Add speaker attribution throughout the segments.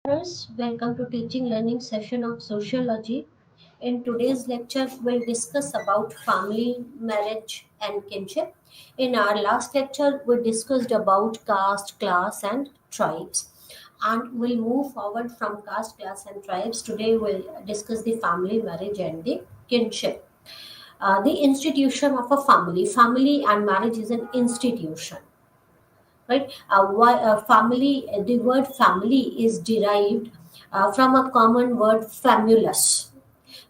Speaker 1: Listeners, welcome to teaching learning session of sociology. In today's lecture, we'll discuss about family, marriage, and kinship. In our last lecture, we discussed about caste, class, and tribes. And we'll move forward from caste, class, and tribes. Today, we'll discuss the family, marriage, and the kinship. The institution of a family. Family and marriage is an institution, right? Family, the word family is derived from a common word famulus.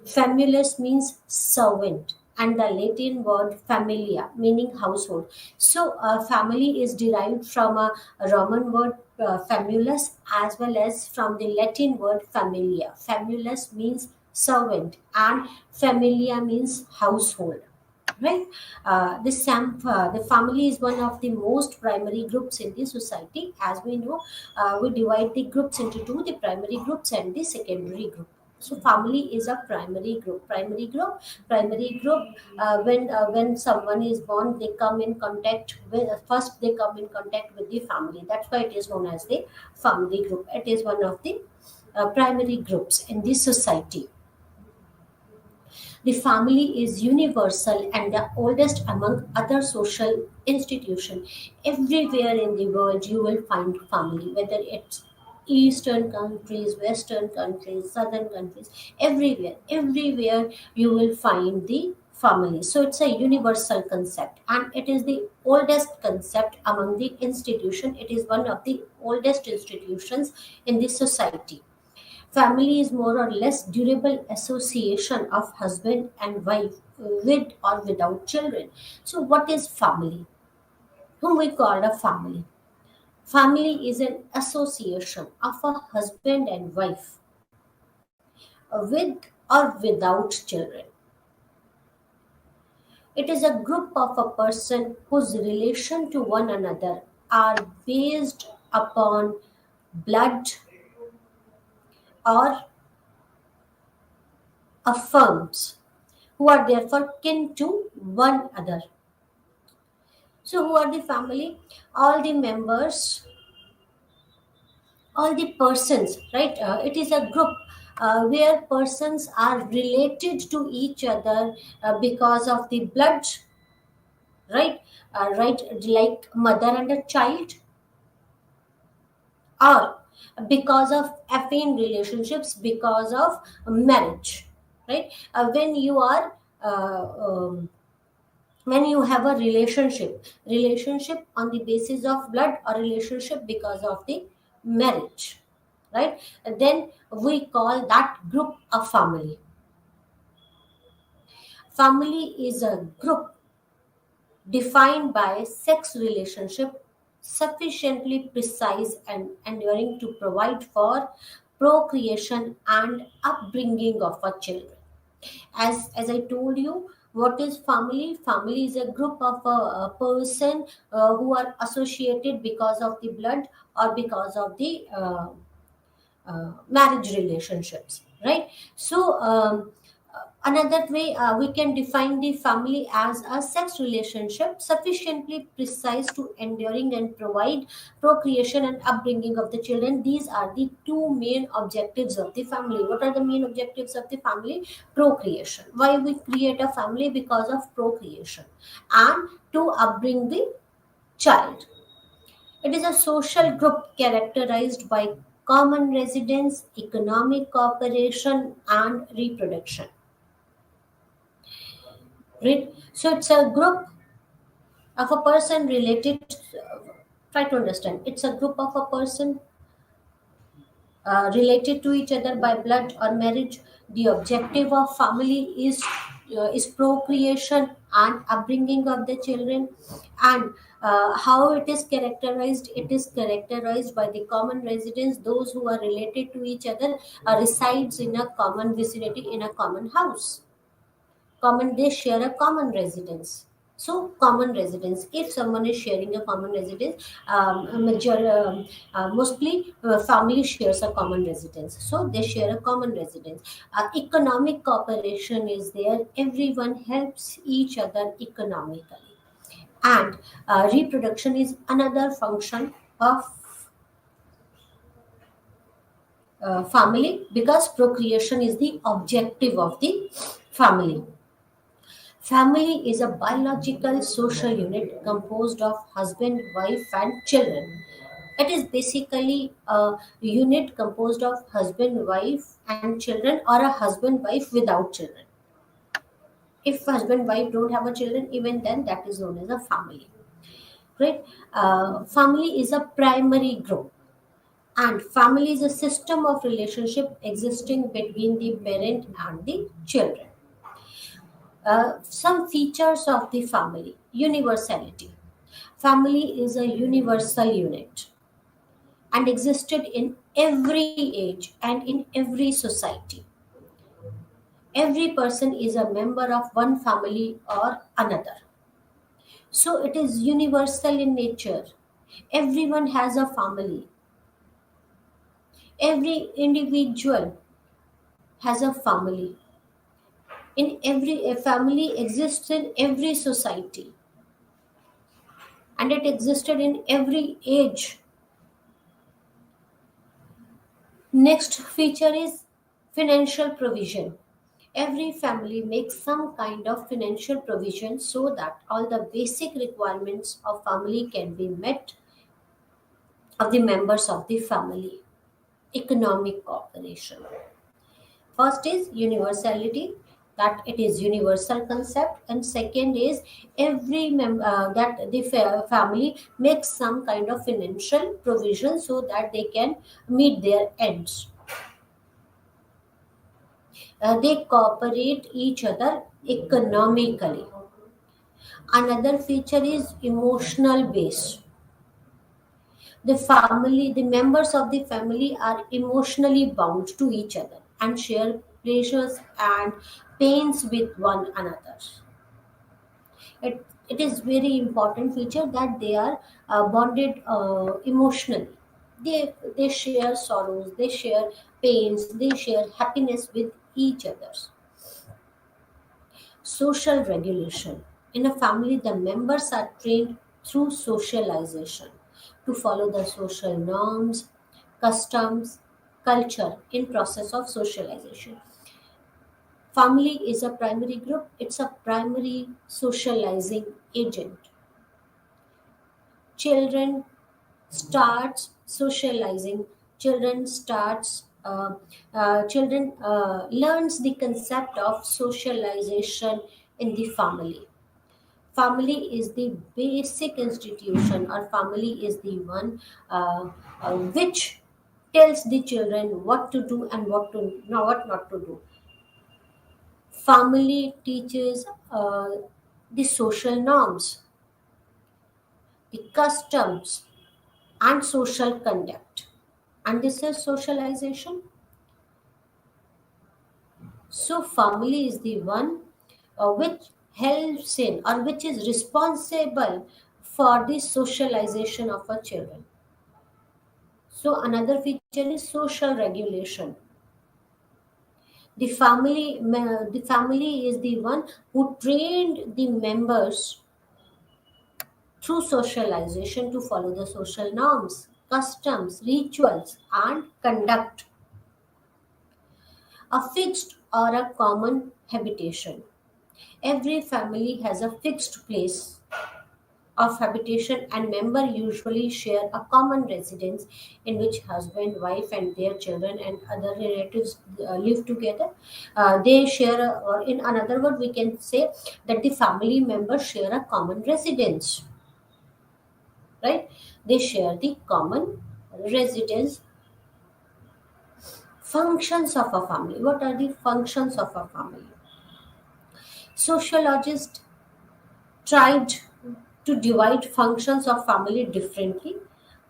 Speaker 1: Famulus means servant, and the Latin word familia, meaning household. So, family is derived from a Roman word famulus, as well as from the Latin word familia. Famulus means servant, and familia means household, right? The family is one of the most primary groups in the society. As we know, we divide the groups into two: the primary groups and the secondary group. So family is a primary group. When someone is born, they come in contact with first they come in contact with the family. That's why it is known as the family group. It is one of the primary groups in the society. The family is universal and the oldest among other social institutions. Everywhere in the world, you will find family, whether it's Eastern countries, Western countries, Southern countries, everywhere you will find the family. So it's a universal concept, and it is the oldest concept among the institution. It is one of the oldest institutions in the society. Family is more or less durable association of husband and wife with or without children. So what is family? Whom we call a family? Family is an association of a husband and wife with or without children. It is a group of a person whose relation to one another are based upon blood or affirms, who are therefore kin to one another. So, who are the family? All the members, all the persons, right? It is a group where persons are related to each other because of the blood, right? Right, like mother and a child, or because of affine relationships, because of marriage, right? When you are when you have a relationship on the basis of blood or relationship because of the marriage, right? And then we call that group a family. Family is a group defined by sex relationship sufficiently precise and enduring to provide for procreation and upbringing of a children. As I told you, what is family is a group of a person who are associated because of the blood or because of the marriage relationships, right? So another way we can define the family as a sex relationship sufficiently precise to enduring and provide procreation and upbringing of the children. These are the two main objectives of the family. What are the main objectives of the family? Procreation. Why we create a family? Because of procreation and to upbring the child. It is a social group characterized by common residence, economic cooperation, and reproduction. Right? So it's a group of a person related. Try to understand. It's a group of a person related to each other by blood or marriage. The objective of family is procreation and upbringing of the children. And how it is characterized? It is characterized by the common residence. Those who are related to each other resides in a common vicinity, in a common house. Common, they share a common residence. So common residence, if someone is sharing a common residence, mostly family shares a common residence, so they share a common residence. Economic cooperation is there, everyone helps each other economically. And reproduction is another function of family because procreation is the objective of the family. Family is a biological social unit composed of husband, wife, and children. It is basically a unit composed of husband, wife, and children, or a husband, wife without children. If husband, wife don't have a children, even then that is known as a family. Right? Family is a primary group, and family is a system of relationship existing between the parent and the children. Some features of the family: universality. Family is a universal unit and existed in every age and in every society. Every person is a member of one family or another. So it is universal in nature. Everyone has a family. Every individual has a family. In every a family exists in every society, and it existed in every age. Next feature is financial provision. Every family makes some kind of financial provision so that all the basic requirements of family can be met of the members of the family. Economic cooperation. First is universality, that it is universal concept, and second is every member that the family makes some kind of financial provision so that they can meet their ends. They cooperate each other economically. Another feature is emotional base. The members of the family are emotionally bound to each other and share pleasures and pains with one another. It is very important feature that they are bonded emotionally. They share sorrows, they share pains, they share happiness with each other. Social regulation. In a family, the members are trained through socialization to follow the social norms, customs, culture in process of socialization. Family is a primary group, it's a primary socializing agent. Children starts socializing, children learns the concept of socialization in the family. Family is the basic institution, or family is the one which tells the children what to do and what not to do. Family teaches the social norms, the customs, and social conduct. And this is socialization. So, family is the one which helps in or which is responsible for the socialization of our children. So, another feature is social regulation. The family is the one who trained the members through socialization to follow the social norms, customs, rituals, and conduct. A fixed or a common habitation. Every family has a fixed place of habitation, and members usually share a common residence in which husband, wife, and their children and other relatives live together. They share, or in another word, we can say that the family members share a common residence, right? They share the common residence. Functions of a family. What are the functions of a family? Sociologists tried to divide functions of family differently.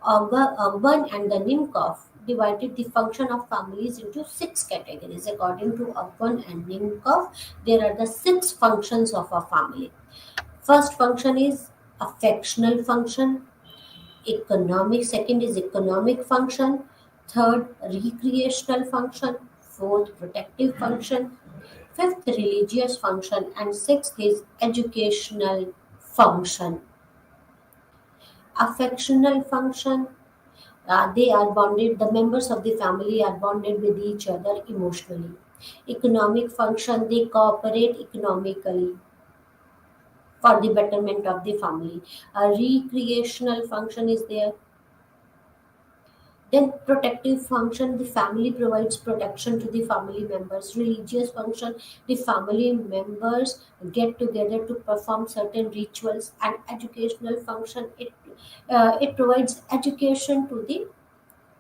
Speaker 1: Urban and the Nimkov divided the function of families into six categories. According to Urban and Nimkov, there are the six functions of a family. First function is affectional function. Second is economic function. Third, recreational function. Fourth, protective function. Fifth, religious function. And sixth is educational function. Affectional function. They are bonded, the members of the family are bonded with each other emotionally. Economic function, they cooperate economically for the betterment of the family. A recreational function is there. Then protective function, the family provides protection to the family members. Religious function, the family members get together to perform certain rituals. And educational function, it provides education to the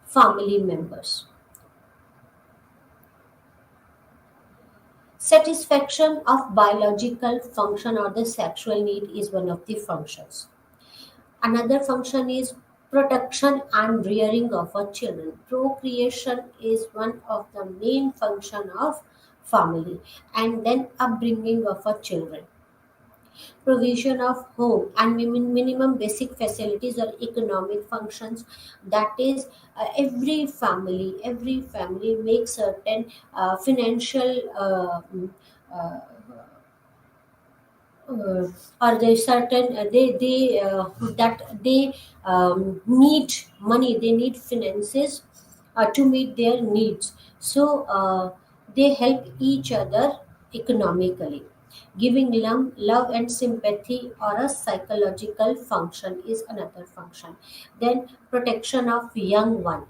Speaker 1: family members. Satisfaction of biological function or the sexual need is one of the functions. Another function is protection and rearing of our children. Procreation is one of the main function of family, and then upbringing of our children. Provision of home and minimum basic facilities or economic functions. That is, every family makes certain financial uh, uh, or they certain they that they need money, they need finances to meet their needs. So they help each other economically. Giving love and sympathy or a psychological function is another function. Then protection of young one.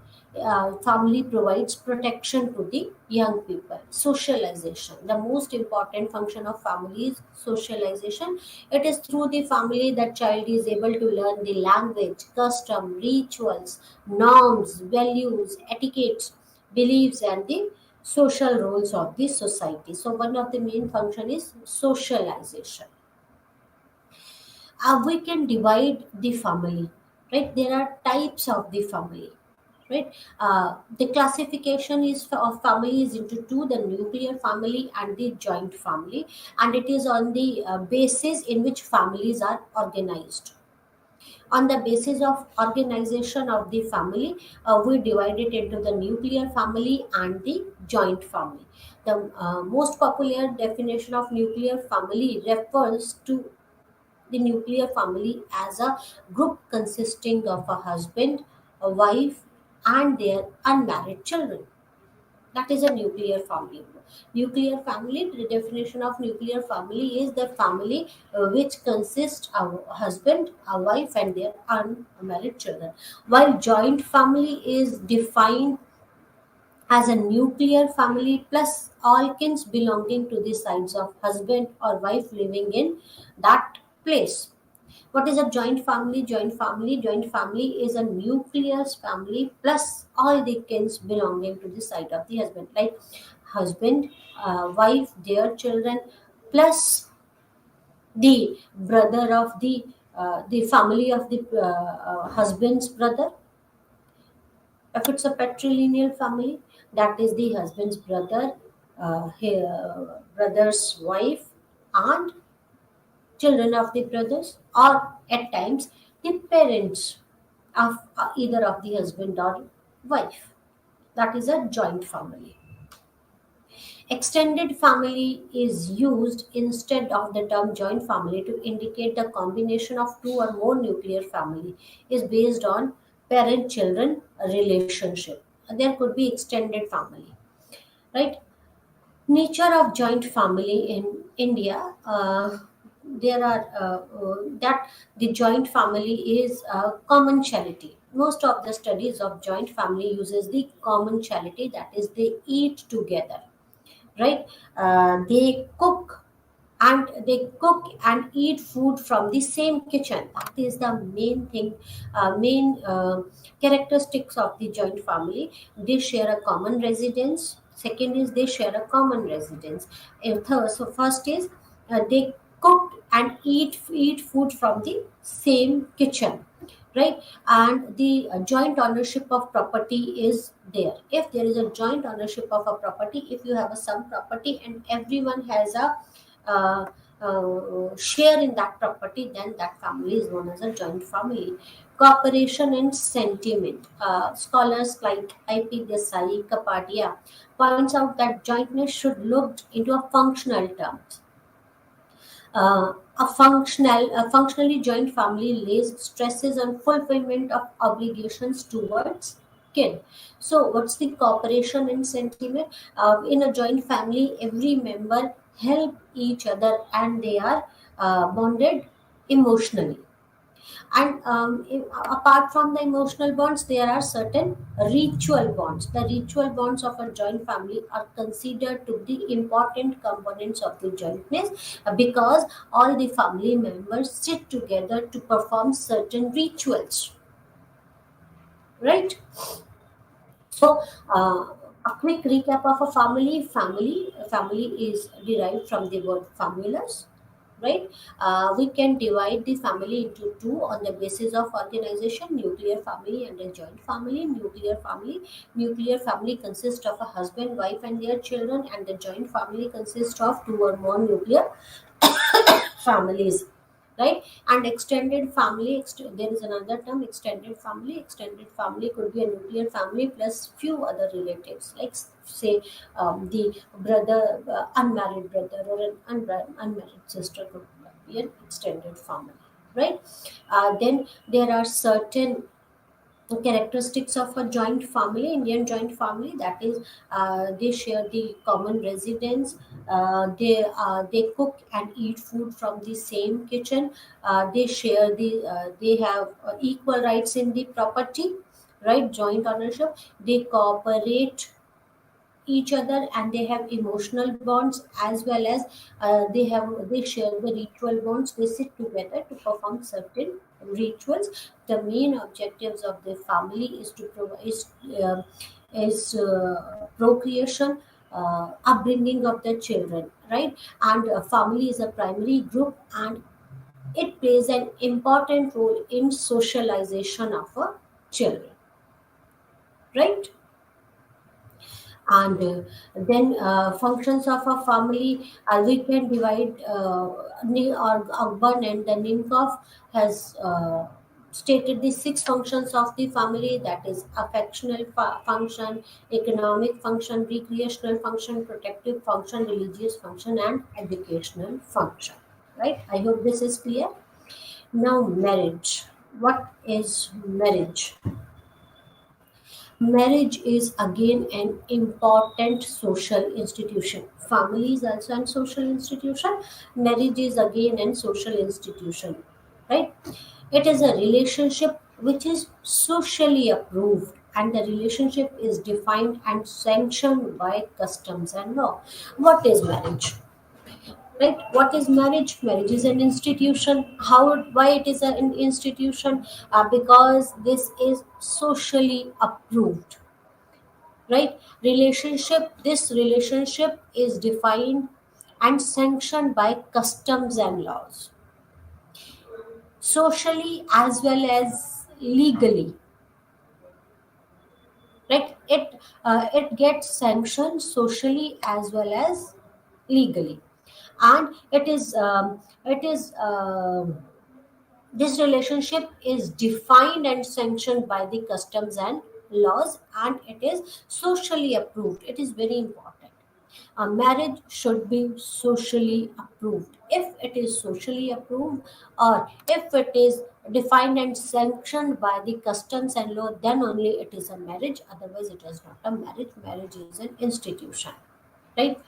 Speaker 1: Family provides protection to the young people. Socialization, the most important function of family is socialization. It is through the family that child is able to learn the language, custom, rituals, norms, values, etiquettes, beliefs, and the social roles of the society. So one of the main function is socialization. We can divide the family, right? There are types of the family, right? The classification is of family is into two: the nuclear family and the joint family. And it is on the basis in which families are organized. On the basis of organization of the family, we divide it into the nuclear family and the joint family. The most popular definition of nuclear family refers to the nuclear family as a group consisting of a husband, a wife, and their unmarried children. That is a nuclear family. Nuclear family, the definition of nuclear family is the family which consists of a husband, a wife, and their unmarried children. While joint family is defined as a nuclear family plus all kins belonging to the sides of husband or wife living in that place. What is a joint family? Joint family is a nuclear family plus all the kins belonging to the side of the husband, like husband, wife, their children, plus the brother of the family of the husband's brother. If it's a patrilineal family, that is the husband's brother, brother's wife, and children of the brothers, or at times the parents of either of the husband or wife. That is a joint family. Extended family is used instead of the term joint family to indicate the combination of two or more nuclear family is based on parent children relationship. There could be extended family, right? Nature of joint family in India. There are that the joint family is commensality. Most of the studies of joint family uses the commensality, that is they eat together, right? They cook and eat food from the same kitchen. That is the main thing, main characteristics of the joint family. They share a common residence. Second is they share a common residence. And third, so first is they cook and eat food from the same kitchen, right? And the joint ownership of property is there. If there is a joint ownership of a property, if you have a some property and everyone has a uh, share in that property, then that family is known as a joint family. Cooperation and sentiment. Scholars like IP Desai Kapadia points out that jointness should looked into a functional terms. A functionally joint family lays stresses on fulfillment of obligations towards kin. So, what's the cooperation and sentiment? In a joint family, every member help each other and they are bonded emotionally. And apart from the emotional bonds, there are certain ritual bonds. The ritual bonds of a joint family are considered to be important components of the jointness, because all the family members sit together to perform certain rituals, right? So, a quick recap of a family. Family is derived from the word famulus, right? We can divide the family into two on the basis of organization: nuclear family and a joint family. Nuclear family consists of a husband, wife, and their children, and the joint family consists of two or more nuclear families, right? And extended family, there is another term, extended family. Extended family could be a nuclear family plus few other relatives, like say the brother, unmarried brother, or an unmarried sister could be an extended family, right? Then there are certain characteristics of a joint family, Indian joint family, that is, they share the common residence. They cook and eat food from the same kitchen. They have equal rights in the property, right? Joint ownership. They cooperate each other and they have emotional bonds, as well as they share the ritual bonds. They sit together to perform certain rituals. The main objectives of the family is to provide procreation, upbringing of the children, right? And family is a primary group, and it plays an important role in socialization of children, right? And then functions of a family, we can divide, or Akbar and the Nimkov has stated the six functions of the family, that is affectional function, economic function, recreational function, protective function, religious function, and educational function, right? I hope this is clear. Now, marriage. What is marriage? Marriage is again an important social institution. Family is also an social institution. Marriage is again an social institution, right? It is a relationship which is socially approved, and the relationship is defined and sanctioned by customs and law. What is marriage? Right? What is marriage? Marriage is an institution. Why it is an institution? Because this is socially approved, right? This relationship is defined and sanctioned by customs and laws, socially as well as legally, right? It gets sanctioned socially as well as legally. And this relationship is defined and sanctioned by the customs and laws, and it is socially approved. It is very important. A marriage should be socially approved. If it is socially approved, or if it is defined and sanctioned by the customs and law, then only it is a marriage. Otherwise, it is not a marriage. Marriage is an institution, right?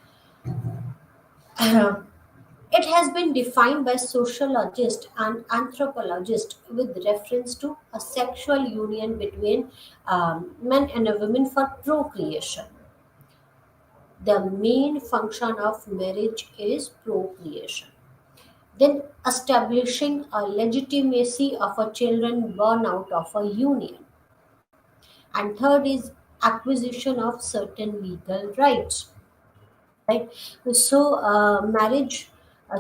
Speaker 1: It has been defined by sociologists and anthropologists with reference to a sexual union between men and a woman for procreation. The main function of marriage is procreation. Then establishing a legitimacy of a children born out of a union. And third is acquisition of certain legal rights, right? So marriage,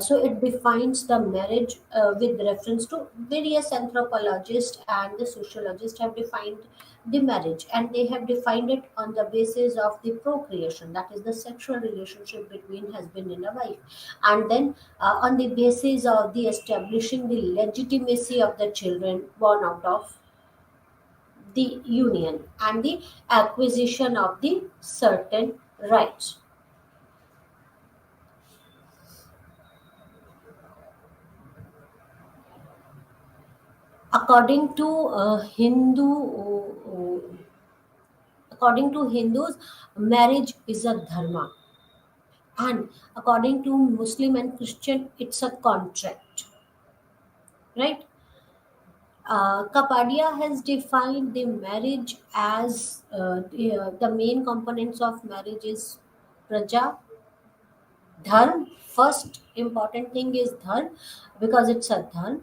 Speaker 1: so it defines the marriage with reference to various anthropologists and the sociologists have defined the marriage, and they have defined it on the basis of the procreation, that is the sexual relationship between husband and a wife. And then on the basis of the establishing the legitimacy of the children born out of the union, and the acquisition of the certain rights. According to according to Hindus, marriage is a dharma, and according to Muslim and Christian, it's a contract, right? Kapadia has defined the marriage as the main components of marriage is praja, dharm. First important thing is dharm because it's a dharm.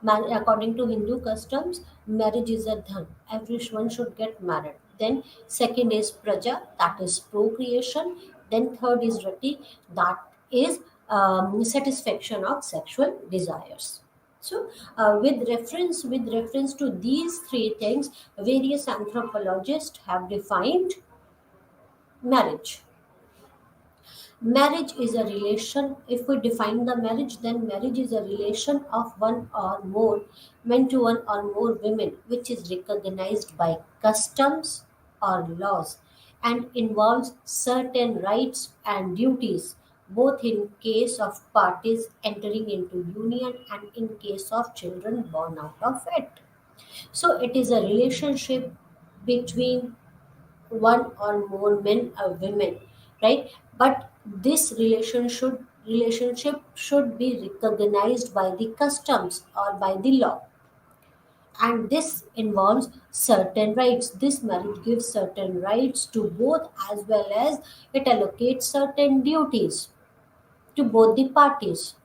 Speaker 1: According to Hindu customs, marriage is a dharm. Everyone should get married. Then second is praja, that is procreation. Then third is rati, that is satisfaction of sexual desires. So, with reference to these three things, various anthropologists have defined marriage. Marriage is a relation. If we define the marriage, then marriage is a relation of one or more men to one or more women, which is recognized by customs or laws and involves certain rights and duties, both in case of parties entering into union and in case of children born out of it. So, it is a relationship between one or more men or women, right? But this relationship should be recognized by the customs or by the law, and this involves certain rights. This marriage gives certain rights to both, as well as it allocates certain duties to both the parties,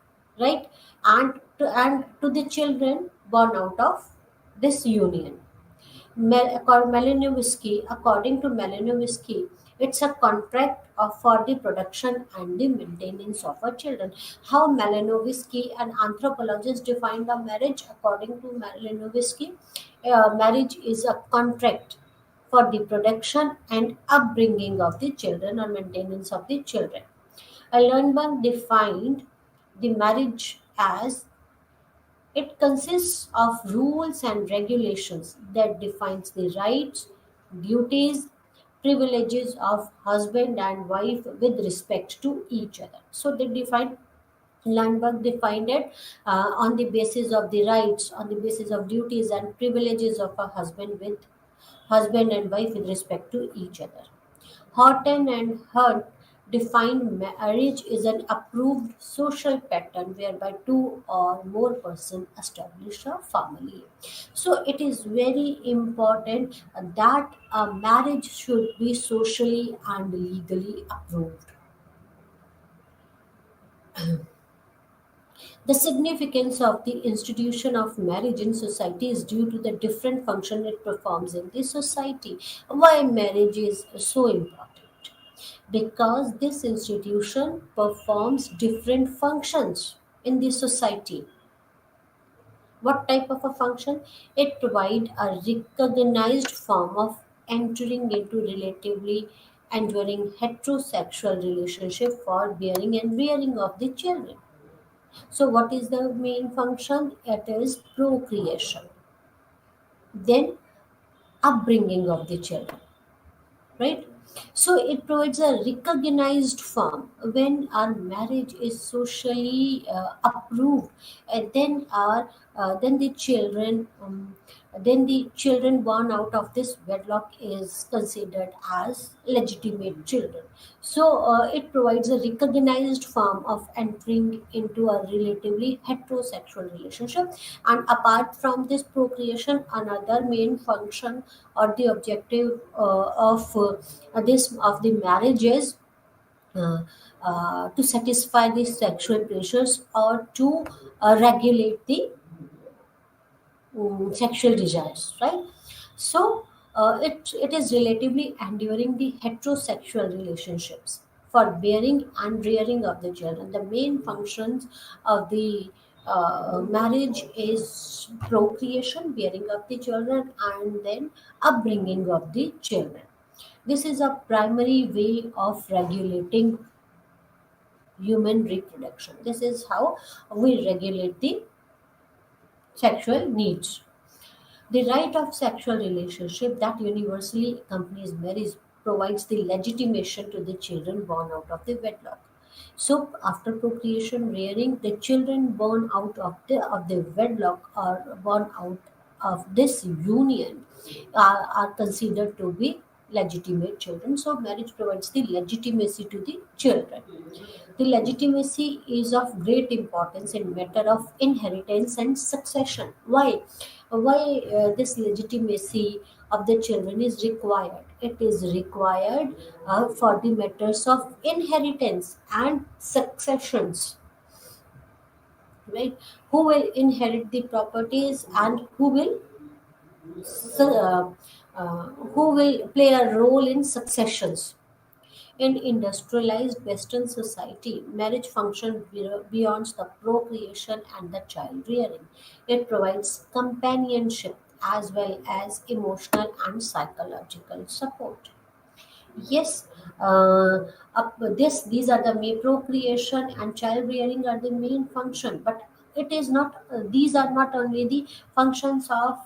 Speaker 1: right? And to the children born out of this union. According to Malinowski, it's a contract for the production and the maintenance of a children. How Malinowski, an anthropologist, defined a marriage? According to Malinowski, marriage is a contract for the production and upbringing of the children or maintenance of the children. Lundberg defined the marriage as it consists of rules and regulations that defines the rights, duties, privileges of husband and wife with respect to each other. So they define Landberg defined it on the basis of the rights, on the basis of duties and privileges of a husband and wife with respect to each other. Horton and Hurt define marriage is an approved social pattern whereby two or more persons establish a family. So it is very important that a marriage should be socially and legally approved. The significance of the institution of marriage in society is due to the different function it performs in the society. Why marriage is so important? Because this institution performs different functions in the society. What type of a function? It provides a recognized form of entering into relatively enduring heterosexual relationship for bearing and rearing of the children. So, what is the main function? It is procreation, then upbringing of the children, right? So, it provides a recognized form when our marriage is socially approved, and then the children born out of this wedlock is considered as legitimate children. So it provides a recognized form of entering into a relatively heterosexual relationship. And apart from this procreation, another main function or the objective of the marriage is uh, to satisfy the sexual pleasures or to regulate the sexual desires, right? So it is relatively enduring the heterosexual relationships for bearing and rearing of the children. The main functions of the marriage is procreation, bearing of the children, and then upbringing of the children. This is a primary way of regulating human reproduction. This is how we regulate the sexual needs. The right of sexual relationship that universally accompanies marriage provides the legitimation to the children born out of the wedlock. So after procreation, rearing, the children born out of the wedlock or born out of this union are considered to be legitimate children. So marriage provides the legitimacy to the children. The legitimacy is of great importance in matter of inheritance and succession. Why? Why this legitimacy of the children is required? It is required for the matters of inheritance and successions, right? Who will inherit the properties and uh, who will play a role in successions? In industrialized Western society, marriage functions beyond the procreation and the child rearing. It provides companionship as well as emotional and psychological support. Yes, these are the main procreation and child rearing are the main function, but it is not. These are not only the functions of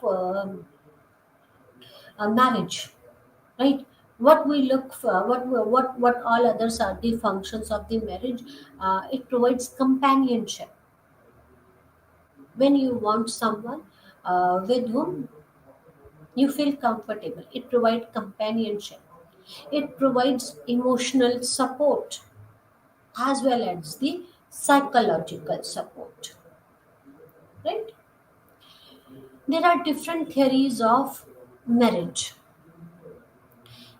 Speaker 1: marriage, right? What we look for, what all others are the functions of the marriage. It provides companionship when you want someone with whom you feel comfortable. It provides companionship. It provides emotional support as well as the psychological support, right? There are different theories of marriage.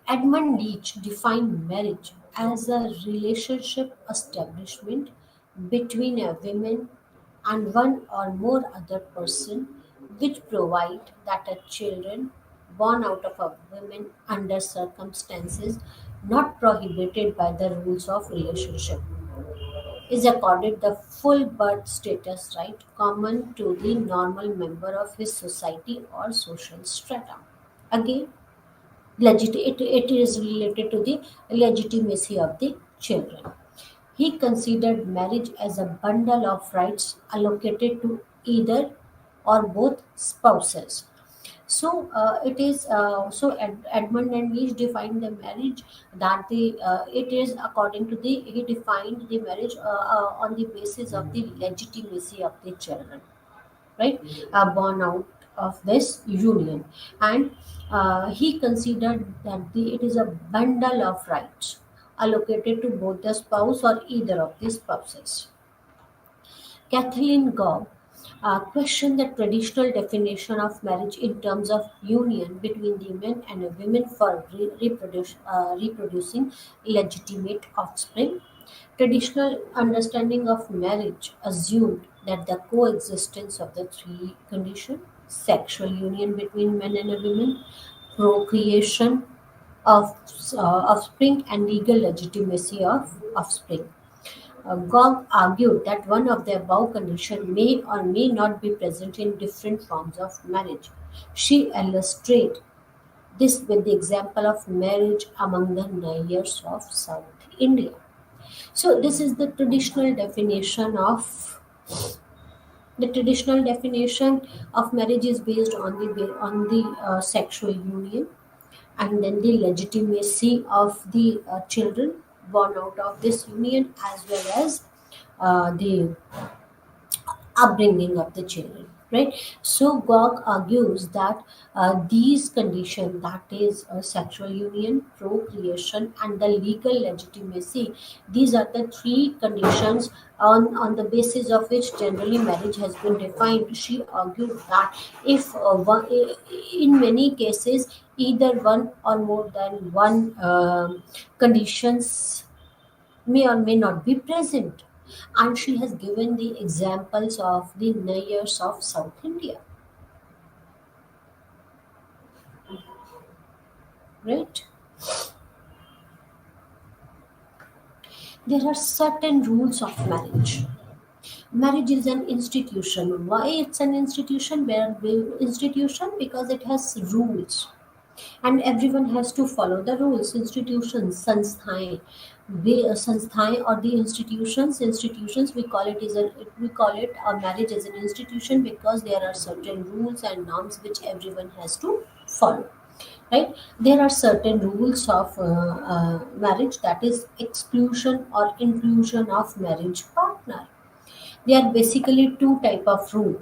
Speaker 1: Edmund Leach defined marriage as a relationship establishment between a woman and one or more other person which provide that a children born out of a woman under circumstances not prohibited by the rules of relationship is accorded the full birth status right common to the normal member of his society or social strata. Again, it is related to the legitimacy of the children. He considered marriage as a bundle of rights allocated to either or both spouses. So Edmund and Leach defined the marriage that the it is according to the he defined the marriage on the basis of the legitimacy of the children, right, born out of this union. And he considered that it is a bundle of rights allocated to both the spouse or either of the spouses. Kathleen Gog questioned the traditional definition of marriage in terms of union between the men and a woman for reproducing legitimate offspring. Traditional understanding of marriage assumed that the coexistence of the three conditions sexual union between men and a woman, procreation of offspring, and legal legitimacy of offspring. Gog argued that one of the above conditions may or may not be present in different forms of marriage. She illustrated this with the example of marriage among the Nayars of South India. So this is the traditional definition of marriage is based on the sexual union and then the legitimacy of the children born out of this union as well as the upbringing of the children, right? So Gog argues that these conditions, that is sexual union, procreation, and the legal legitimacy, these are the three conditions on the basis of which generally marriage has been defined. She argued that if in many cases either one or more than one conditions may or may not be present. And she has given the examples of the Nayars of South India, right? There are certain rules of marriage. Marriage is an institution. Why it's an institution? Institution because it has rules and everyone has to follow the rules. Institutions, संस्थाएं or the institutions we call it a marriage as an institution because there are certain rules and norms which everyone has to follow. right? There are certain rules of marriage, that is exclusion or inclusion of marriage partner. There are basically two type of rule.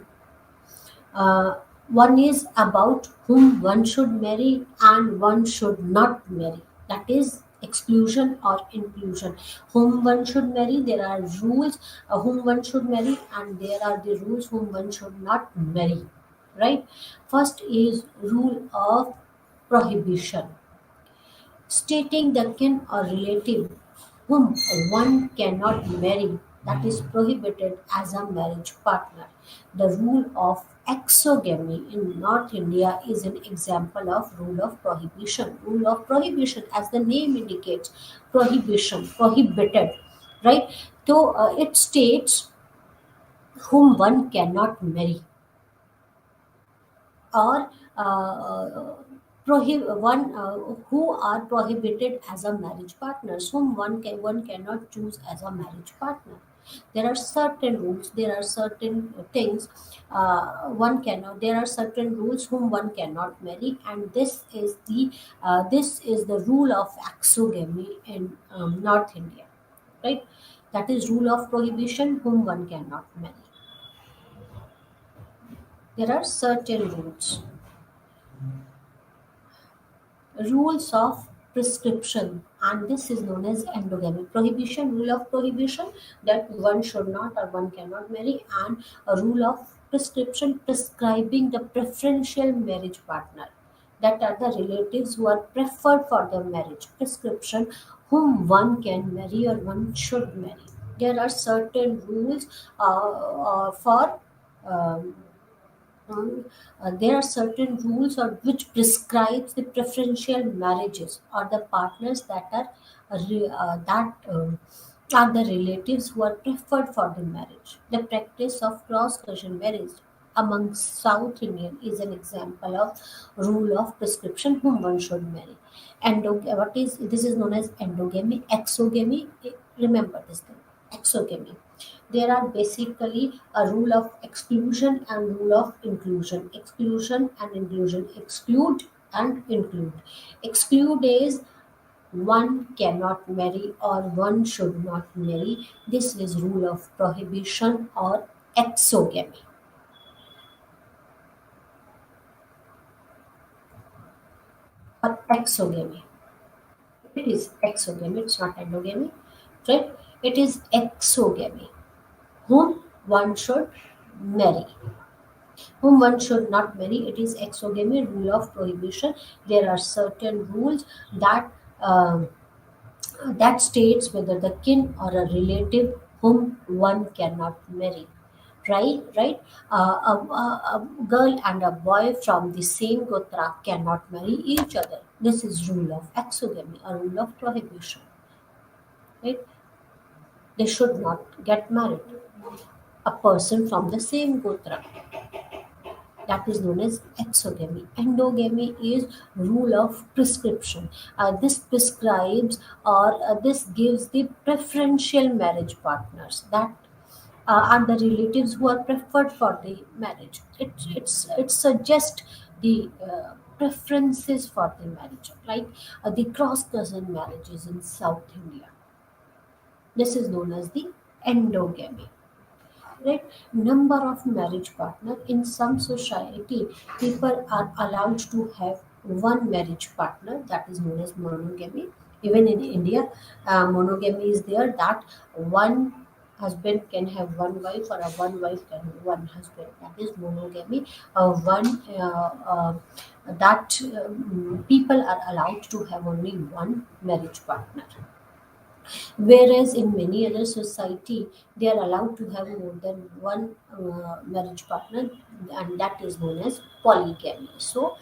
Speaker 1: uh, One is about whom one should marry and one should not marry. That is exclusion or inclusion. Whom one should marry, there are rules whom one should marry, and there are the rules whom one should not marry. Right? First is rule of prohibition, stating the kin or relative whom one cannot marry, that is prohibited as a marriage partner. The rule of exogamy in North India is an example of rule of prohibition. Rule of prohibition, as the name indicates, prohibition, prohibited, right? So it states whom one cannot marry, or one who are prohibited as a marriage partners, whom one cannot choose as a marriage partner. There are certain rules, there are certain things one cannot, there are certain rules whom one cannot marry, and this is the rule of exogamy in North India, right? That is rule of prohibition, whom one cannot marry. There are certain rules of prescription, and this is known as endogamy. Prohibition, rule of prohibition, that one should not or one cannot marry, and a rule of prescription, prescribing the preferential marriage partner, that are the relatives who are preferred for the marriage. Prescription, whom one can marry or one should marry. There are certain rules for um, there are certain rules or which prescribes the preferential marriages or the partners that are the relatives who are preferred for the marriage. The practice of cross cousin marriage among South Indian is an example of rule of prescription whom one should marry. What is this is known as endogamy, exogamy. Remember this thing, exogamy. There are basically a rule of exclusion and rule of inclusion. Exclusion and inclusion. Exclude and include. Exclude is one cannot marry or one should not marry. This is rule of prohibition or exogamy. Or exogamy. It is exogamy, it's not endogamy, right? It is exogamy. Whom one should marry, whom one should not marry. It is exogamy, rule of prohibition. There are certain rules that that states whether the kin or a relative whom one cannot marry. Right. A girl and a boy from the same gotra cannot marry each other. This is rule of exogamy, a rule of prohibition. Right? They should not get married. A person from the same gotra, that is known as exogamy. Endogamy is rule of prescription. This prescribes or this gives the preferential marriage partners that are the relatives who are preferred for the marriage. It suggests the preferences for the marriage, like the cross cousin marriages in South India. This is known as the endogamy, right? Number of marriage partner in some society, people are allowed to have one marriage partner, that is known as monogamy. Even in India, monogamy is there, that one husband can have one wife, or a one wife can have one husband, that is monogamy. One that People are allowed to have only one marriage partner, whereas in many other society they are allowed to have more than one marriage partner, and that is known as polygamy. So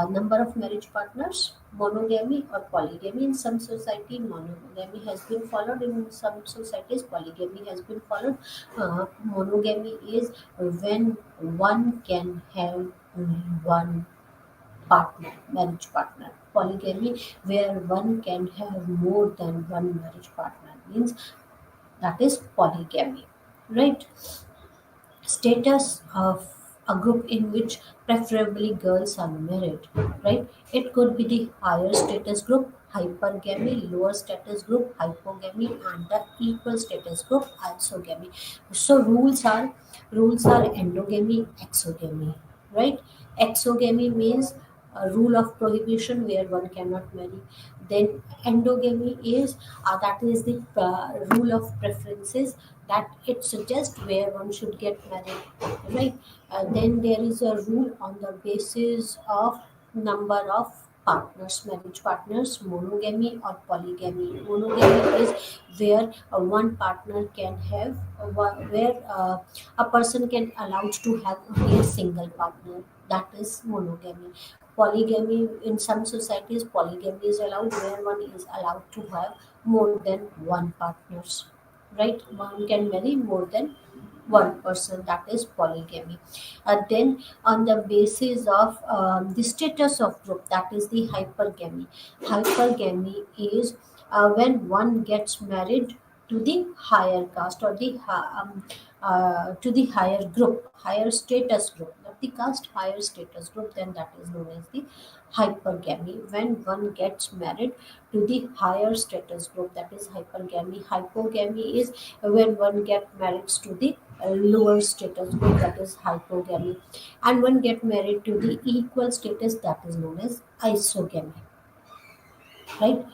Speaker 1: number of marriage partners, monogamy or polygamy. In some society monogamy has been followed, in some societies polygamy has been followed. Monogamy is when one can have only one partner, marriage partner. Polygamy, where one can have more than one marriage partner, means that is polygamy, right? Status of a group in which preferably girls are married, right? It could be the higher status group, hypergamy, lower status group, hypogamy, and the equal status group, isogamy. So rules are endogamy, exogamy, right? Exogamy means a rule of prohibition where one cannot marry. Then endogamy is that is the rule of preferences, that it suggests where one should get married, right? Then there is a rule on the basis of number of partners, marriage partners, monogamy or polygamy. Monogamy is where one partner can have where a person can allowed to have only a single partner, that is monogamy. Polygamy, in some societies polygamy is allowed, where one is allowed to have more than one partners, right? One can marry more than one person, that is polygamy. Then on the basis of the status of group, that is the hypergamy. Hypergamy is when one gets married to the higher caste or to the higher group, higher status group, not the caste, higher status group, then that is known as the hypergamy. When one gets married to the higher status group, that is hypergamy. Hypogamy is when one gets married to the lower status group, that is hypogamy. And one get married to the equal status, that is known as isogamy, right?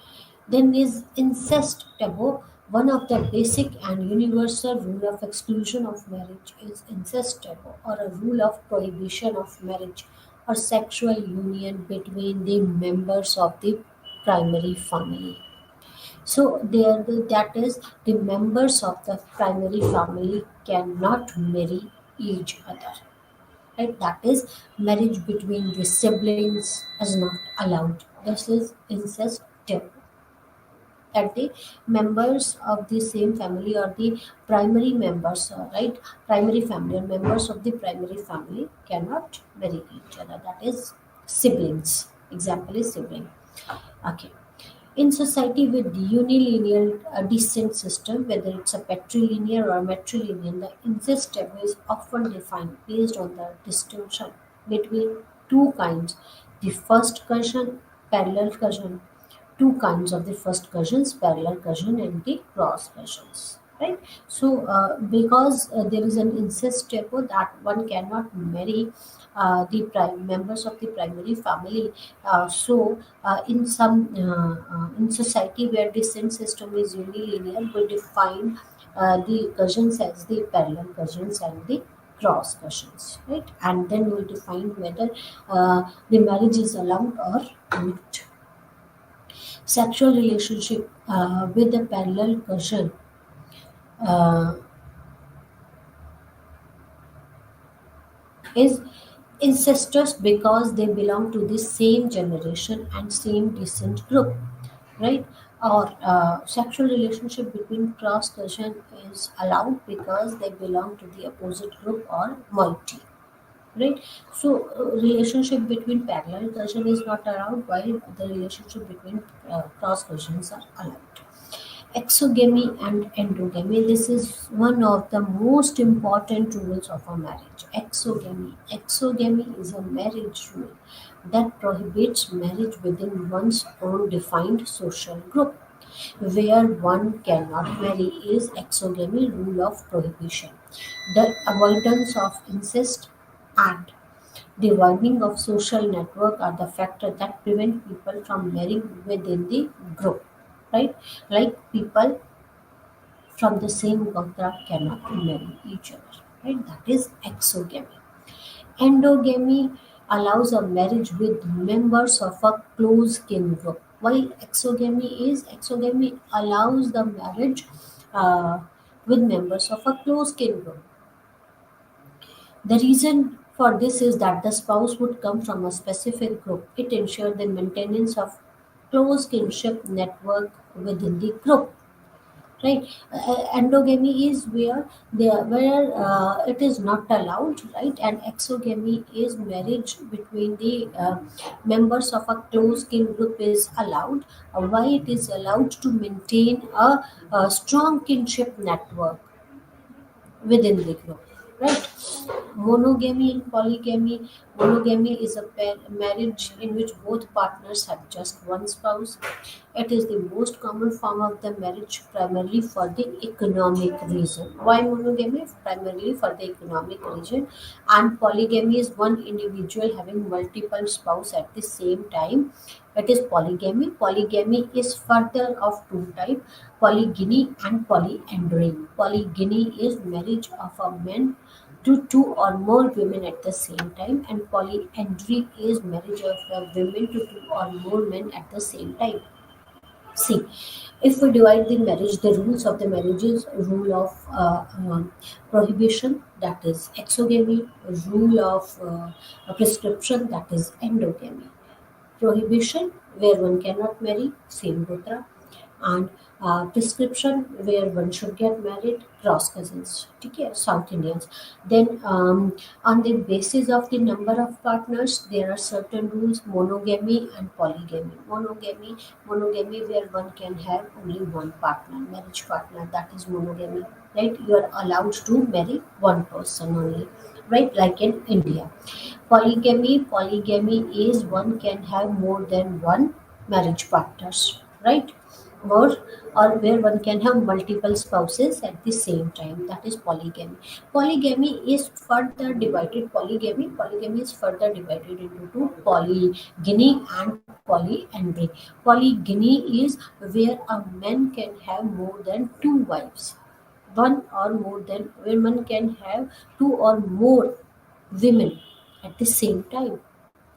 Speaker 1: Then is incest taboo. One of the basic and universal rule of exclusion of marriage is incest taboo, or a rule of prohibition of marriage or sexual union between the members of the primary family. So that is, the members of the primary family cannot marry each other. Right? That is, marriage between the siblings is not allowed. This is incest taboo, that the members of the same family or the primary members, right, primary family or members of the primary family cannot marry each other, that is siblings. Example is sibling. Okay. In society with unilinear descent system, whether it's a patrilinear or matrilinear, the incest taboo is often defined based on the distinction between two kinds: the first cousin, parallel cousin, two kinds of the first cousins, parallel cousin and the cross cousins. Right. So, because there is an incest taboo that one cannot marry the members of the primary family, in society where descent system is unilinear, we define the cousins as the parallel cousins and the cross cousins, right? And then we define whether the marriage is allowed or not. Sexual relationship with a parallel cousin uh, is incestuous because they belong to the same generation and same descent group, right? Or sexual relationship between cross cousin is allowed because they belong to the opposite group or moiety, right? So relationship between parallel cousin is not allowed, while the relationship between cross cousins are allowed. Exogamy and endogamy. This is one of the most important rules of a marriage. Exogamy. Exogamy is a marriage rule that prohibits marriage within one's own defined social group. Where one cannot marry is exogamy, rule of prohibition. The avoidance of incest and the widening of social network are the factors that prevent people from marrying within the group, right? Like people from the same gotra cannot marry each other, right? That is exogamy. Endogamy allows a marriage with members of a close kin group, while exogamy allows the marriage uh, with members of a close kin group. The reason for this is that the spouse would come from a specific group. It ensures the maintenance of close kinship network within the group. Right. Endogamy is where it is not allowed, right? And exogamy is marriage between the members of a close kin group is allowed. Why it is allowed? To maintain a strong kinship network within the group, right? Monogamy and polygamy. Monogamy is a marriage in which both partners have just one spouse. It is the most common form of the marriage, primarily for the economic reason. Why monogamy? Primarily for the economic reason. And polygamy is one individual having multiple spouse at the same time. It is polygamy. Polygamy is further of two types: polygyny and polyandry. Polygyny is marriage of a man to two or more women at the same time, and polyandry is marriage of a women to two or more men at the same time. See, if we divide the marriage, the rules of the marriage is rule of prohibition, that is exogamy; rule of prescription, that is endogamy. Prohibition, where one cannot marry, same Gotra, and prescription, where one should get married, cross cousins, okay, South Indians. Then, on the basis of the number of partners, there are certain rules: monogamy and polygamy. Monogamy, where one can have only one partner, marriage partner, that is monogamy, right? You are allowed to marry one person only, right? Like in India. Polygamy is one can have more than one marriage partners, right? Or or where one can have multiple spouses at the same time. That is polygamy. Polygamy is further divided into two: polygyny and polyandry. Polygyny is where a man can have more than two wives. One or more than women can have two or more women at the same time.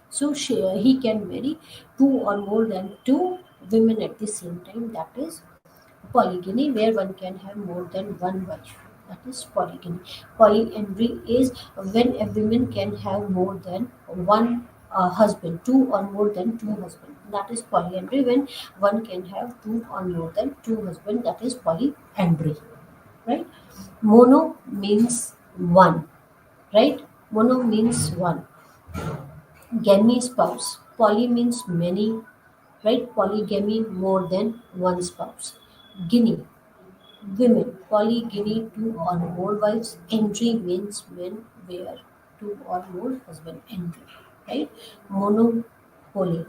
Speaker 1: So he can marry two or more than two women at the same time. That is polygyny, where one can have more than one wife. That is polygyny. Polyandry is when a woman can have more than one husband, two or more than two husbands. That is polyandry. When one can have two or more than two husbands, that is polyandry. Right? Mono means one. Right? Mono means one. Gamy, spouse. Poly means many, right? Polygamy, more than one spouse. Guinea, women. Polygyny, two or more wives. Andry means men where two or more husband. Andry, right? Monopoly.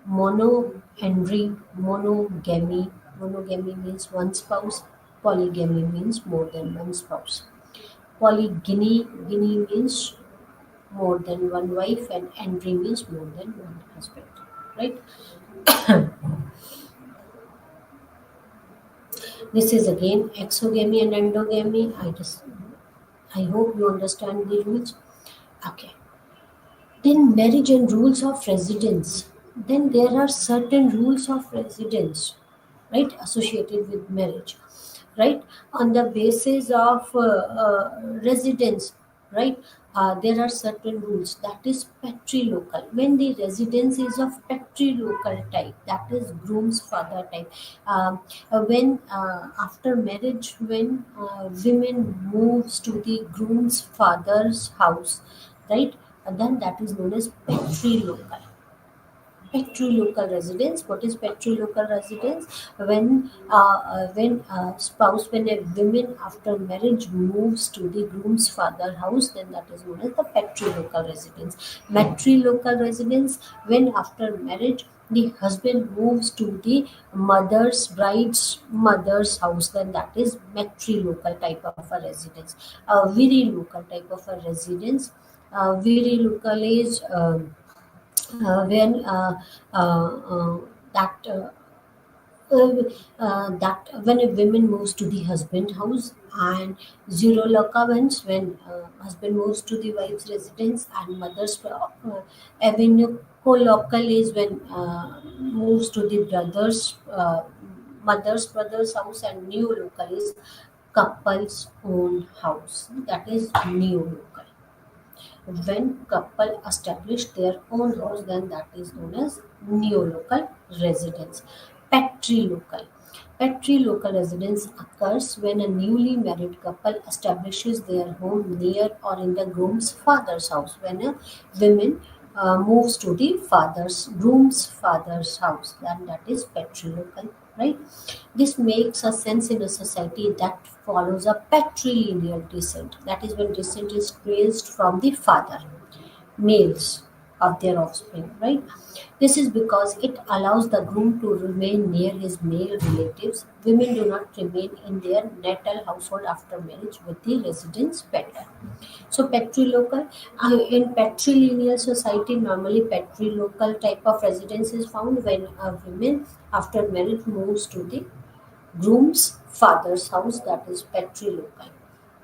Speaker 1: Monoandry, monogamy. Monogamy means one spouse. Polygamy means more than one spouse. Polygyny, gyny means more than one wife, and andry means more than one husband, right? This is again exogamy and endogamy. I hope you understand the rules. Okay. Then marriage and rules of residence. Then there are certain rules of residence, right, associated with marriage, right? On the basis of residence, right? There are certain rules, that is patrilocal. When the residence is of patrilocal type, that is groom's father type. When after marriage, when women moves to the groom's father's house, right? Then that is known as patrilocal. Patrilocal residence. What is patrilocal residence? When spouse, when a woman after marriage moves to the groom's father house, then that is known as the patrilocal residence. Matrilocal residence, when after marriage the husband moves to the bride's mother's house, then that is matrilocal type of a residence. A very local type of a residence. Very local is when that that when a woman moves to the husband house, and zero loka when husband moves to the wife's residence, and avenue local is when moves to the mother's brother's house, and new local is couple's own house, that is new local. When couple establish their own house, then that is known as neolocal residence. Patrilocal. Patrilocal residence occurs when a newly married couple establishes their home near or in the groom's father's house. When a woman moves to the groom's father's house, then that is patrilocal. right? This makes a sense in a society that follows a patrilineal descent. That is when descent is traced from the father, males of their offspring, right? This is because it allows the groom to remain near his male relatives. Women do not remain in their natal household after marriage with the residence pattern. So patrilocal, in patrilineal society, normally patrilocal type of residence is found when a woman after marriage moves to the groom's father's house, that is patrilocal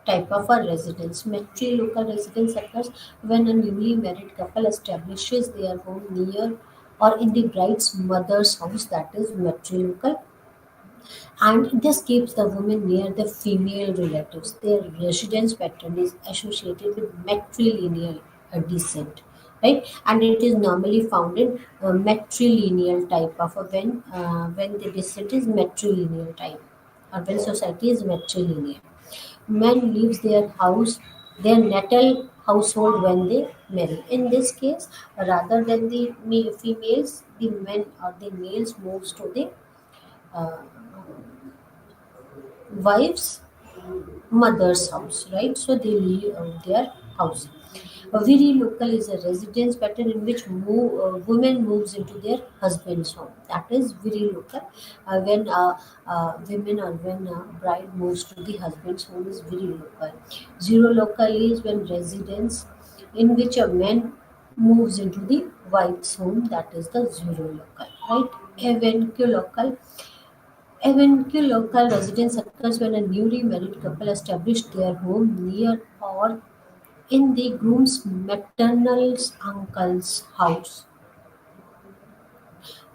Speaker 1: type of a residence. Matrilocal residence occurs when a newly married couple establishes their home near or in the bride's mother's house, that is matrilocal, and this keeps the women near the female relatives. Their residence pattern is associated with matrilineal descent, right? And it is normally found in matrilineal type of a when the descent is matrilineal type, or when society is matrilineal. Man leaves their house, their natal household when they marry. In this case, rather than the females, the men or the males moves to the uh, wife's mother's house, right? So they leave their house. A very local is a residence pattern in which women moves into their husband's home. That is very local. When women or when bride moves to the husband's home is very local. Zero local is when residence in which a man moves into the wife's home. That is the zero local, right? Eventual local, local residence occurs when a newly married couple establish their home near or in the groom's maternal uncle's house,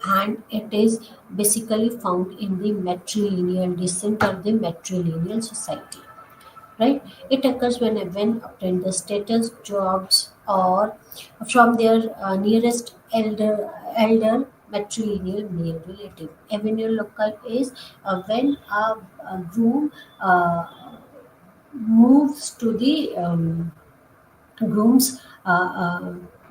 Speaker 1: and it is basically found in the matrilineal descent or the matrilineal society, right? It occurs when a men obtain the status, jobs, or from their nearest elder matrilineal male relative. Avenue local is when a groom moves to the groom's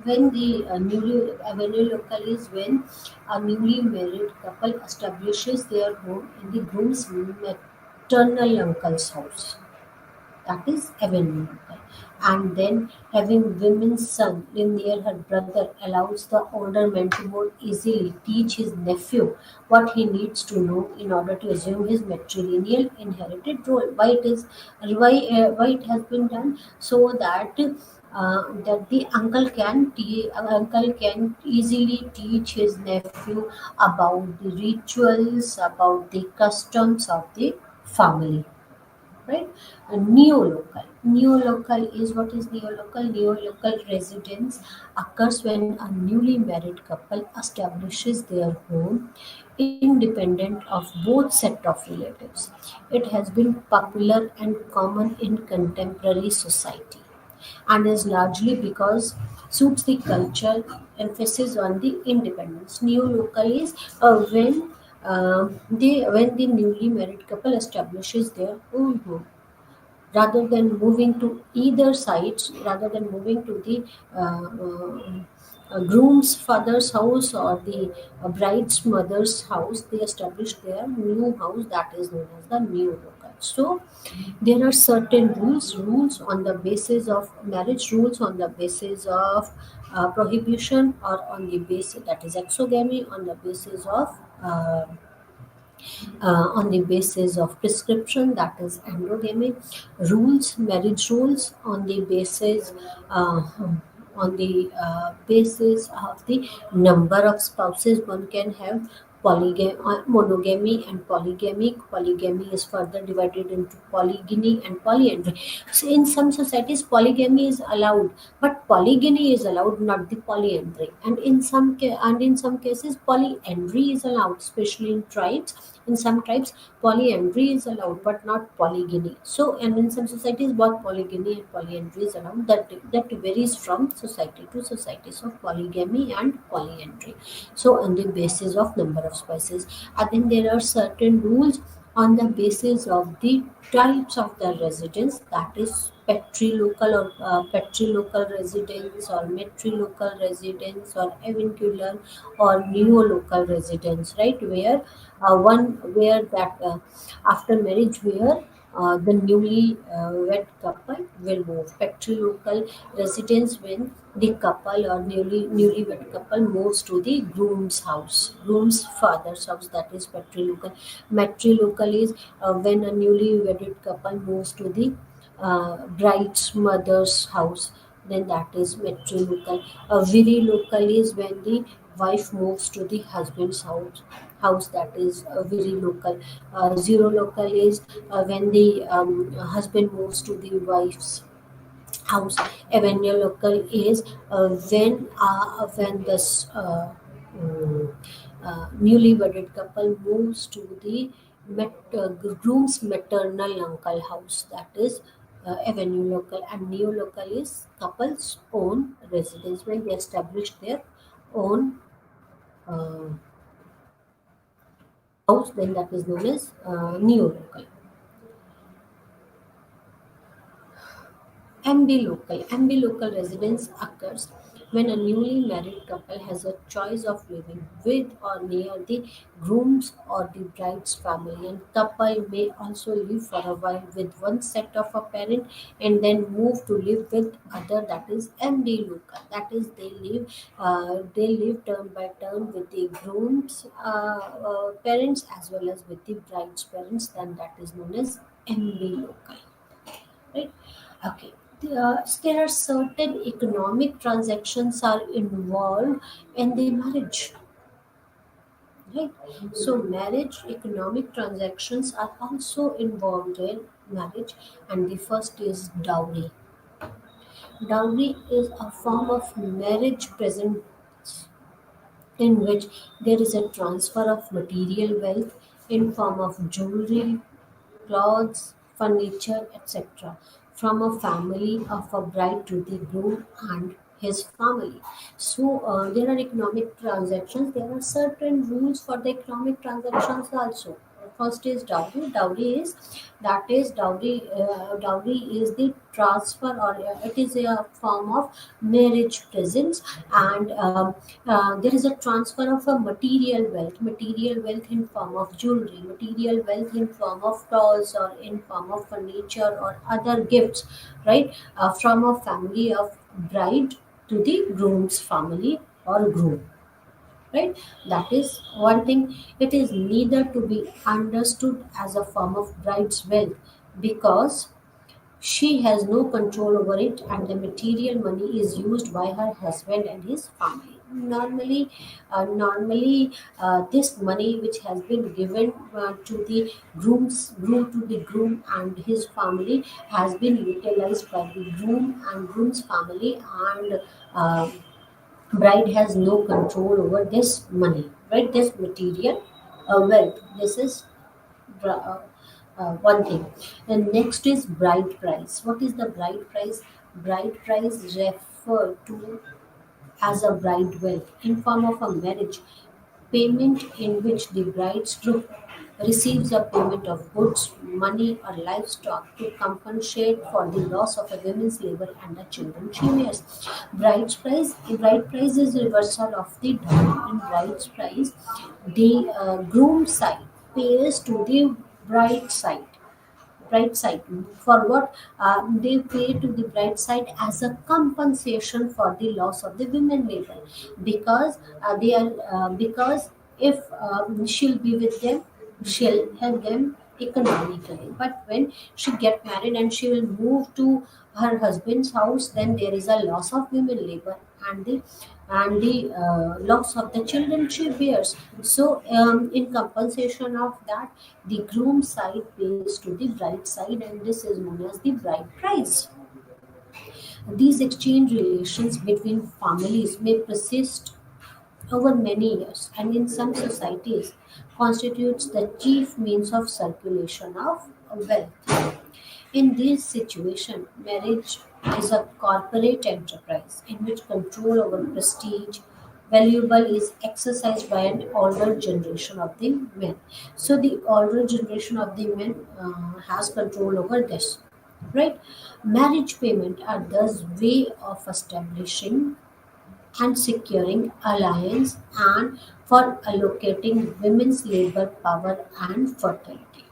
Speaker 1: when the newly avenue local is when a newly married couple establishes their home in the groom's maternal uncle's house, that is avenue local. And then having women's son live near her brother allows the older man to more easily teach his nephew what he needs to know in order to assume his matrilineal inherited role. Why it has been done? So that that the uncle can easily teach his nephew about the rituals, about the customs of the family, right? A neolocal. Neolocal is what is neolocal? Neolocal residence occurs when a newly married couple establishes their home independent of both set of relatives. It has been popular and common in contemporary society and is largely because suits the culture emphasis on the independence. Neolocal is when the newly married couple establishes their own home rather than moving to either sides, rather than moving to the groom's father's house or the bride's mother's house. They establish their new house, that is known as the new local. So there are certain rules on the basis of marriage, rules on the basis of prohibition, or on the basis that is exogamy, on the basis of prescription, that is endogamy, rules, marriage rules uh, on the basis of the number of spouses one can have, monogamy and polygamy. Polygamy is further divided into polygyny and polyandry. So in some societies, polygamy is allowed, but polygyny is allowed, not the polyandry. And in some cases, polyandry is allowed, especially in tribes. In some tribes, polyandry is allowed, but not polygyny. So, and in some societies, both polygyny and polyandry is allowed. That varies from society to society. So, polygamy and polyandry. So, on the basis of number of spices, I think there are certain rules on the basis of the types of the residence, that is patrilocal residence or matrilocal residence or avuncular or neolocal residence, right? Where one where that after marriage where the newly wed couple will move. Patrilocal residence when the couple or newlywed couple moves to the groom's father's house. That is patrilocal. Matrilocal is when a newly wedded couple moves to the bride's mother's house. Then that is matrilocal. Virilocal is when the wife moves to the husband's house, that is very local. Zero local is when the husband moves to the wife's house. Avenue local is when this mm, newly wedded couple moves to the groom's maternal uncle house. That is avenue local, and neo local is couple's own residence when they establish their own uh, house. Then that is known as neo local. MB local residence occurs when a newly married couple has a choice of living with or near the groom's or the bride's family, and couple may also live for a while with one set of a parent and then move to live with other. That is MD local. That is they live turn by turn with the groom's parents as well as with the bride's parents. Then that is known as MB local, right? Okay. There are certain economic transactions are involved in the marriage, right? So marriage economic transactions are also involved in marriage, and the first is dowry. Dowry is a form of marriage present in which there is a transfer of material wealth in form of jewelry, clothes, furniture, etc., from a family of a bride to the groom and his family. So there are economic transactions. There are certain rules for the economic transactions also. First is dowry. Dowry is the transfer, or it is a form of marriage presents, and there is a transfer of a material wealth in form of jewelry, material wealth in form of toys or in form of furniture or other gifts, right? From a family of bride to the groom's family or groom, right? That is one thing. It is neither to be understood as a form of bride's wealth because she has no control over it, and the material money is used by her husband and his family. Normally, this money which has been given to the groom to the groom and his family has been utilized by the groom and groom's family, and uh, bride has no control over this money, right? This material wealth. This is bra- uh, one thing. And next is bride price. What is the bride price? Bride price refer to as a bride wealth in form of a marriage payment in which the bride's group receives a payment of goods, money, or livestock to compensate for the loss of a woman's labor and the children she bears. Bride price is reversal of the dowry. In bride's price, the groom side pays to the bride side bright side. For what? They pay to the bright side as a compensation for the loss of the women labor, because they are because if she'll be with them, she'll help them economically. But when she get married and she will move to her husband's house, then there is a loss of women labor and the loss of the children she bears. So, in compensation of that, the groom side pays to the bride side, and this is known as the bride price. These exchange relations between families may persist over many years, and in some societies constitutes the chief means of circulation of wealth. In this situation, marriage is a corporate enterprise in which control over prestige, valuable is exercised by an older generation of the men. So the older generation of the men has control over this, right? Marriage payment are thus way of establishing and securing alliance and for allocating women's labor power and fertility.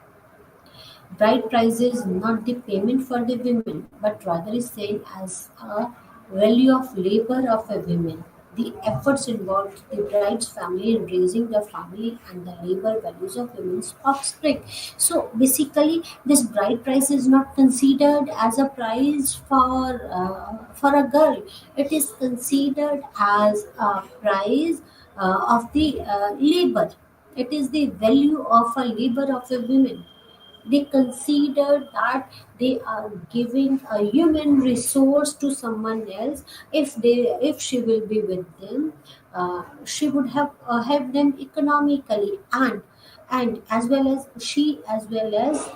Speaker 1: Bride price is not the payment for the women, but rather is seen as a value of labor of a woman. The efforts involved the bride's family in raising the family and the labor values of women's offspring. So basically, this bride price is not considered as a price for a girl. It is considered as a price of the labor. It is the value of a labor of a woman. They consider that they are giving a human resource to someone else. If she will be with them, she would have helped them economically, and as well as she, as well as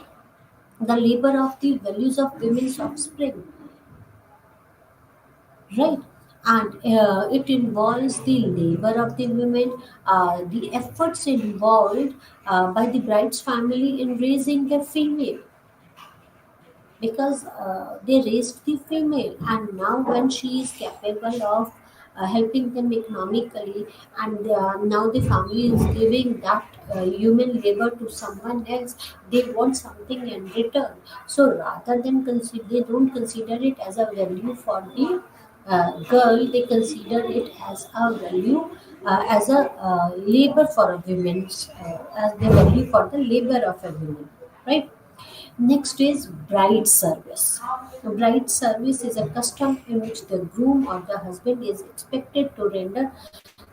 Speaker 1: the labor of the values of women's offspring, right? And it involves the labor of the women, the efforts involved by the bride's family in raising the female, because they raised the female, and now when she is capable of helping them economically, and now the family is giving that human labor to someone else, they want something in return. So rather than consider, they don't consider it as a value for the girl, they consider it as a value, as a labor for a women's, as the value for the labor of a woman, right? Next is bride service. A bride service is a custom in which the groom or the husband is expected to render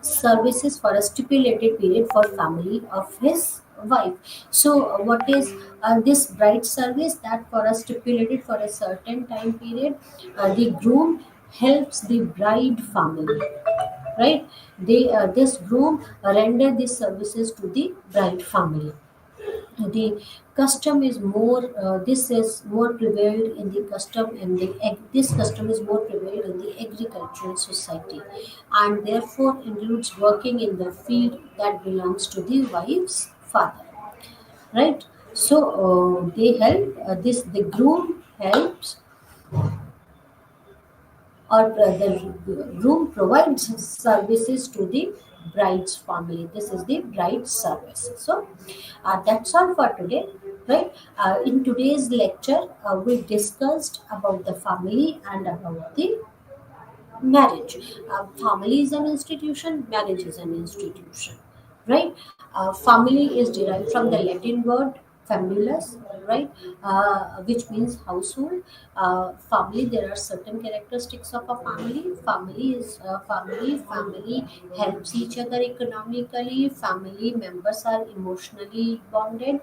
Speaker 1: services for a stipulated period for family of his wife. So, what is this bride service? That for a stipulated for a certain time period, the groom helps the bride family, right? This groom render these services to the bride family. The custom is more this is more prevalent in the custom and this custom is more prevalent in the agricultural society, and therefore includes working in the field that belongs to the wife's father, right? So they help this the groom helps, or the groom provides services to the bride's family. This is the bride's service. So that's all for today, right? In today's lecture, we discussed about the family and about the marriage. Family is an institution, marriage is an institution, right? Family is derived from the Latin word famulus, right? Which means household. Family, there are certain characteristics of a family. Family is family helps each other economically. Family members are emotionally bonded,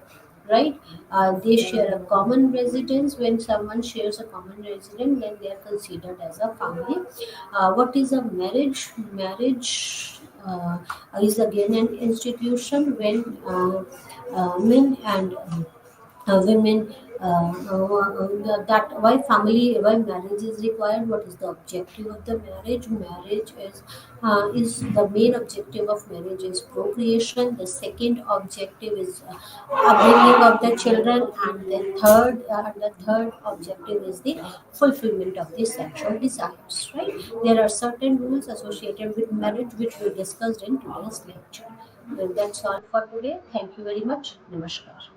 Speaker 1: right? They share a common residence. When someone shares a common residence, then they are considered as a family. What is a marriage? Marriage is again an institution when men and women, that why family, why marriage is required. What is the objective of the marriage? Marriage is the main objective of marriage is procreation. The second objective is upbringing of the children, and the third objective is the fulfillment of the sexual desires, right? There are certain rules associated with marriage which we discussed in today's lecture. Well, that's all for today. Thank you very much. Namaskar.